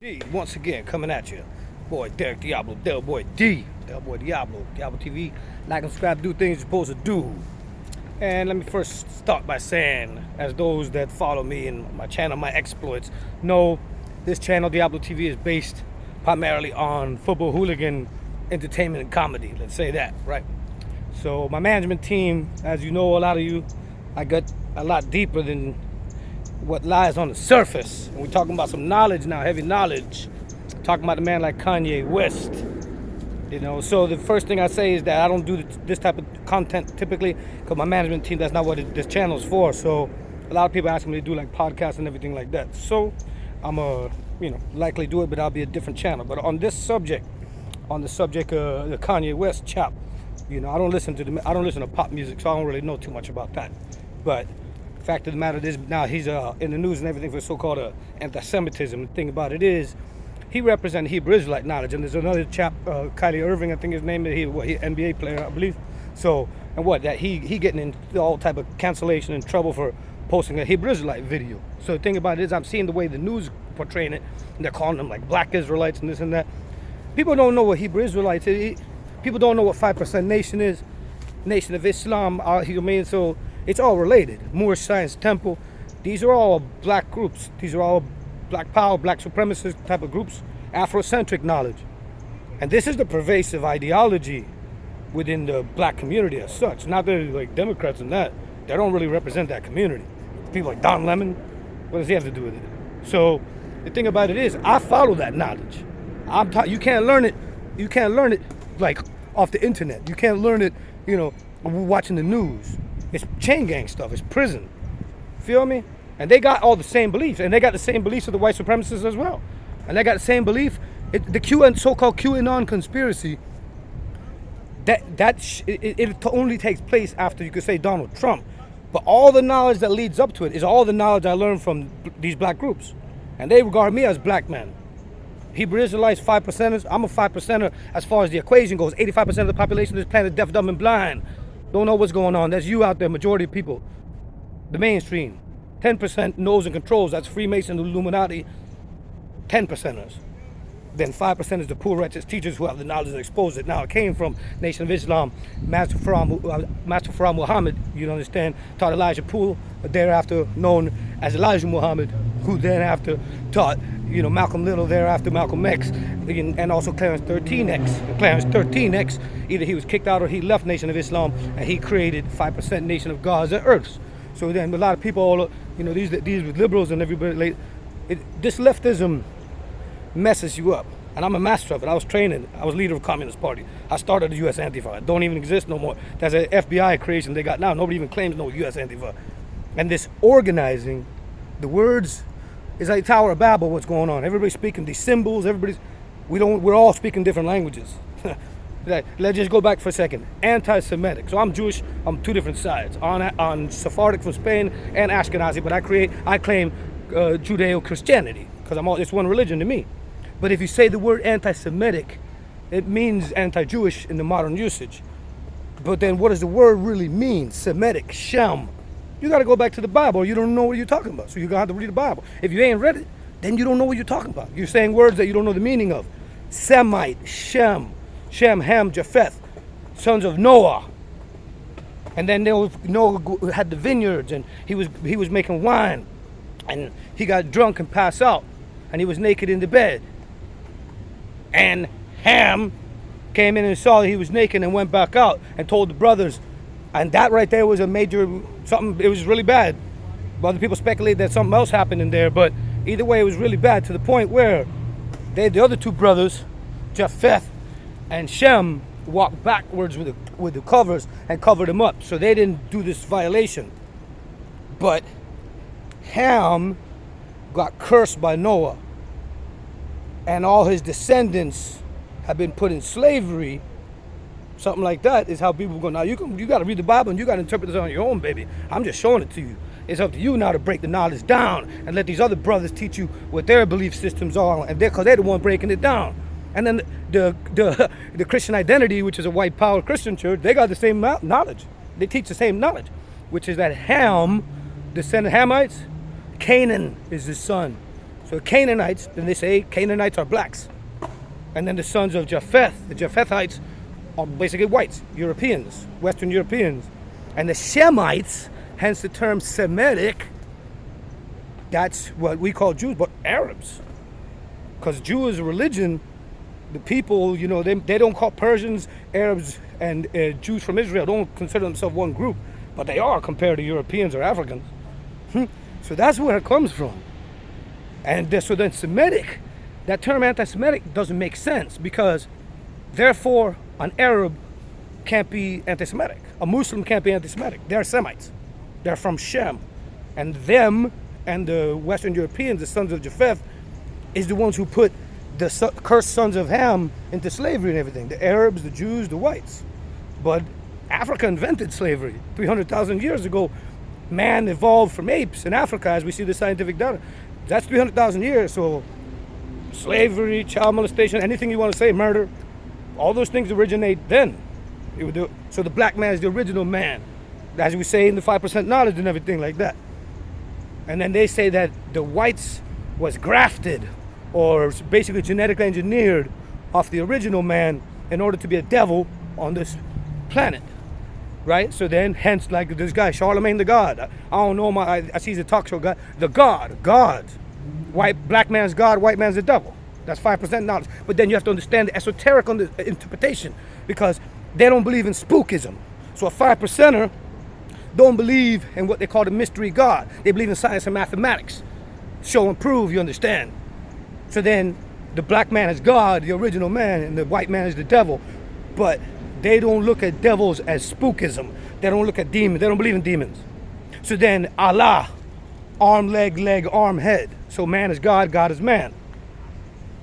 D, once again, coming at you. Boy, Derek Diablo, Del Boy D, Del Boy Diablo, Diablo TV. Like and subscribe, do things you're supposed to do. And let me first start by saying, as those that follow me and my channel, my exploits, know this channel, Diablo TV, is based primarily on football hooligan entertainment and comedy. Let's say that, right? So my management team, as you know, a lot of you, I got a lot deeper than what lies on the surface. And we're talking about some knowledge now, heavy knowledge. Talking about a man like Kanye West. You know, so the first thing I say is that I don't do this type of content typically because my management team, that's not what this channel is for. So a lot of people ask me to do like podcasts and everything like that. So I'm likely do it, but I'll be a different channel. But on this subject, on the subject of the Kanye West chap, you know, I don't listen to pop music, so I don't really know too much about that. But fact of the matter is, now he's in the news and everything for so-called anti-Semitism. The thing about it is, he represents Hebrew Israelite knowledge, and there's another chap, Kylie Irving, I think his name is. He NBA player, I believe. So, and that he getting in all type of cancellation and trouble for posting a Hebrew Israelite video. So the thing about it is, I'm seeing the way the news portraying it, and they're calling them like black Israelites and this and that. People don't know what Hebrew Israelites is. People don't know what 5% Nation is. Nation of Islam, so it's all related. Moorish Science Temple. These are all black groups. These are all black power, black supremacist type of groups. Afrocentric knowledge. And this is the pervasive ideology within the black community as such. Not that like Democrats and that. They don't really represent that community. People like Don Lemon, what does he have to do with it? So the thing about it is, I follow that knowledge. You can't learn it. You can't learn it like off the internet. You can't learn it, watching the news. It's chain gang stuff. It's prison. Feel me? And they got all the same beliefs. And they got the same beliefs of the white supremacists as well. And they got the same belief. The so-called QAnon conspiracy, it only takes place after, you could say, Donald Trump. But all the knowledge that leads up to it is all the knowledge I learned from these black groups. And they regard me as black man. Hebrew Israelites, 5%ers. I'm a 5%er as far as the equation goes. 85% of the population of this planet is deaf, dumb, and blind. Don't know what's going on. That's you out there, majority of people. The mainstream. 10% knows and controls. That's Freemason, Illuminati. 10%ers. Then 5% is the poor, wretched teachers who have the knowledge and expose it. Now, it came from Nation of Islam. Master Farah Muhammad, you understand, taught Elijah Poole, thereafter known as Elijah Muhammad, who then after taught, Malcolm Little, thereafter Malcolm X, and also Clarence 13X. Clarence 13X, either he was kicked out or he left Nation of Islam, and he created 5% Nation of Gods and Earths. So then a lot of people, these liberals and everybody, this leftism messes you up. And I'm a master of it. I was leader of the Communist Party. I started the U.S. Antifa. It don't even exist no more. That's an FBI creation they got now. Nobody even claims no U.S. Antifa. And this organizing, the words, is like Tower of Babel, what's going on. Everybody's speaking these symbols. We're all speaking different languages. Let's just go back for a second. Anti-Semitic. So I'm Jewish. I'm two different sides. On Sephardic from Spain and Ashkenazi, but I claim Judeo-Christianity because it's one religion to me. But if you say the word anti-Semitic, it means anti-Jewish in the modern usage. But then what does the word really mean? Semitic, Shem. You got to go back to the Bible or you don't know what you're talking about. So you're going to have to read the Bible. If you ain't read it, then you don't know what you're talking about. You're saying words that you don't know the meaning of. Semite, Shem, Ham, Japheth, sons of Noah. And then Noah had the vineyards and he was making wine. And he got drunk and passed out. And he was naked in the bed. And Ham came in and saw that he was naked and went back out and told the brothers. And that right there was a major something. It was really bad. Other people speculate that something else happened in there, but either way, it was really bad to the point where the other two brothers, Japheth and Shem, walked backwards with the covers and covered them up, so they didn't do this violation. But Ham got cursed by Noah, and all his descendants have been put in slavery. Something like that is how people go. Now you got to read the Bible and you got to interpret this on your own, baby. I'm just showing it to you. It's up to you now to break the knowledge down and let these other brothers teach you what their belief systems are, and because they're the one breaking it down. And then the Christian Identity, which is a white power Christian church, they got the same knowledge. They teach the same knowledge, which is that Ham, descendant Hamites, Canaan is his son. So Canaanites, then they say Canaanites are blacks. And then the sons of Japheth, the Japhethites, are basically whites, Europeans, Western Europeans. And the Shemites, hence the term Semitic, that's what we call Jews, but Arabs. Because Jew is a religion, the people, you know, they don't call Persians, Arabs, and Jews from Israel, don't consider themselves one group, but they are compared to Europeans or Africans. So that's where it comes from. And so then Semitic, that term anti-Semitic doesn't make sense, because therefore an Arab can't be anti-Semitic. A Muslim can't be anti-Semitic. They're Semites. They're from Shem. And them and the Western Europeans, the sons of Japheth, is the ones who put the cursed sons of Ham into slavery and everything. The Arabs, the Jews, the whites. But Africa invented slavery 300,000 years ago. Man evolved from apes in Africa, as we see the scientific data. That's 300,000 years. So slavery, child molestation, anything you want to say, murder, all those things originate then. So the black man is the original man, as we say in the 5% knowledge and everything like that. And then they say that the whites was grafted, or basically genetically engineered off the original man in order to be a devil on this planet, right? So then, hence, like this guy, Charlemagne the God. I don't know, I see he's a talk show guy. The God. Black man's God, white man's the devil. That's 5% knowledge. But then you have to understand the esoteric interpretation, because they don't believe in spookism. So a 5%er don't believe in what they call the mystery God. They believe in science and mathematics. Show and prove, you understand. So then the black man is God, the original man, and the white man is the devil. But they don't look at devils as spookism. They don't look at demons. They don't believe in demons. So then Allah, arm, leg, arm, head. So man is God, God is man.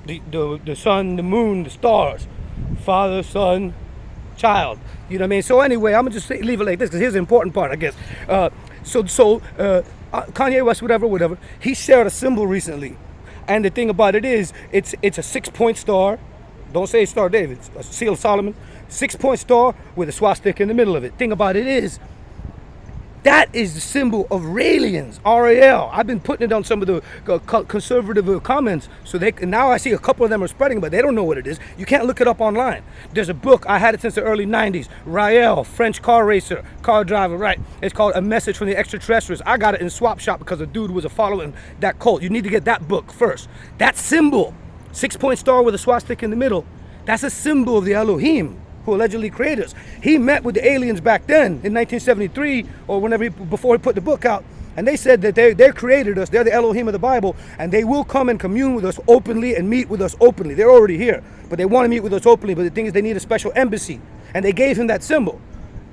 The sun, the moon, the stars, Father, Son, child. You know what I mean? So anyway, I'm gonna just leave it like this, because here's the important part, I guess. Kanye West, whatever, he shared a symbol recently. And the thing about it is, it's a 6-point star. Don't say Star David, a Seal of Solomon. 6-point star with a swastika in the middle of it. Thing about it is, that is the symbol of Raelians, R-A-L. I've been putting it on some of the conservative comments, so now I see a couple of them are spreading, but they don't know what it is. You can't look it up online. There's a book, I had it since the early 90s, RAEL, French car racer, car driver, right? It's called A Message from the Extraterrestrials. I got it in Swap Shop because a dude was following that cult. You need to get that book first. That symbol, 6-point star with a swastika in the middle, that's a symbol of the Elohim, who allegedly created us. He met with the aliens back then in 1973 or whenever before he put the book out, and they said that they created us. They're the Elohim of the Bible, and they will come and commune with us openly and meet with us openly. They're already here, but they want to meet with us openly. But the thing is, they need a special embassy, and they gave him that symbol.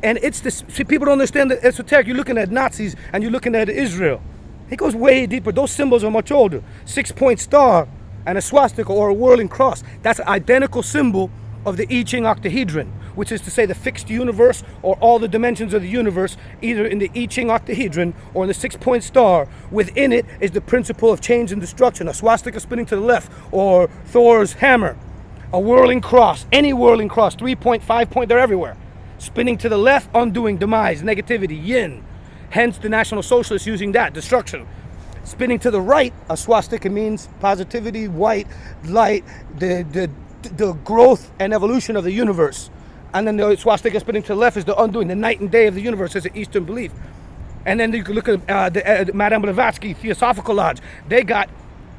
And it's this. See, people don't understand the esoteric. You're looking at Nazis and you're looking at Israel. It goes way deeper. Those symbols are much older. 6-point star and a swastika or a whirling cross. That's an identical symbol of the I Ching octahedron, which is to say the fixed universe, or all the dimensions of the universe, either in the I Ching octahedron or in the 6-point star. Within it is the principle of change and destruction, a swastika spinning to the left, or Thor's hammer, a whirling cross, any whirling cross, 3-point, 5-point, they're everywhere. Spinning to the left, undoing, demise, negativity, yin. Hence the National Socialists using that, destruction. Spinning to the right, a swastika means positivity, white, light, the growth and evolution of the universe. And then the swastika spinning to the left is the undoing, the night and day of the universe, is an Eastern belief. And then you can look at the Madame Blavatsky Theosophical Lodge. They got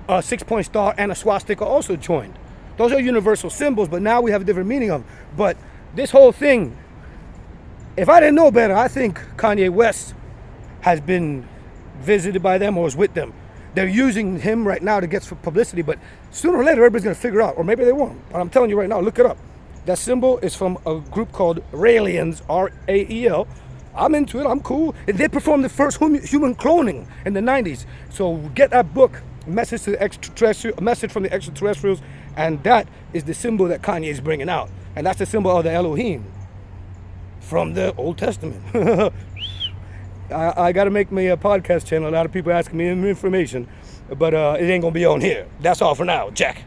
a 6-point star and a swastika also joined. Those are universal symbols, but now we have a different meaning of them. But this whole thing, if I didn't know better, I think Kanye West has been visited by them or is with them. They're using him right now to get publicity, but sooner or later everybody's going to figure out, or maybe they won't. But I'm telling you right now, look it up. That symbol is from a group called Raelians, R-A-E-L. I'm into it, I'm cool. They performed the first human cloning in the 90s. So get that book, Message to the Extraterrestrial, A Message from the Extraterrestrials, and that is the symbol that Kanye is bringing out. And that's the symbol of the Elohim from the Old Testament. I got to make me a podcast channel. A lot of people asking me information, but it ain't going to be on here. That's all for now. Jack.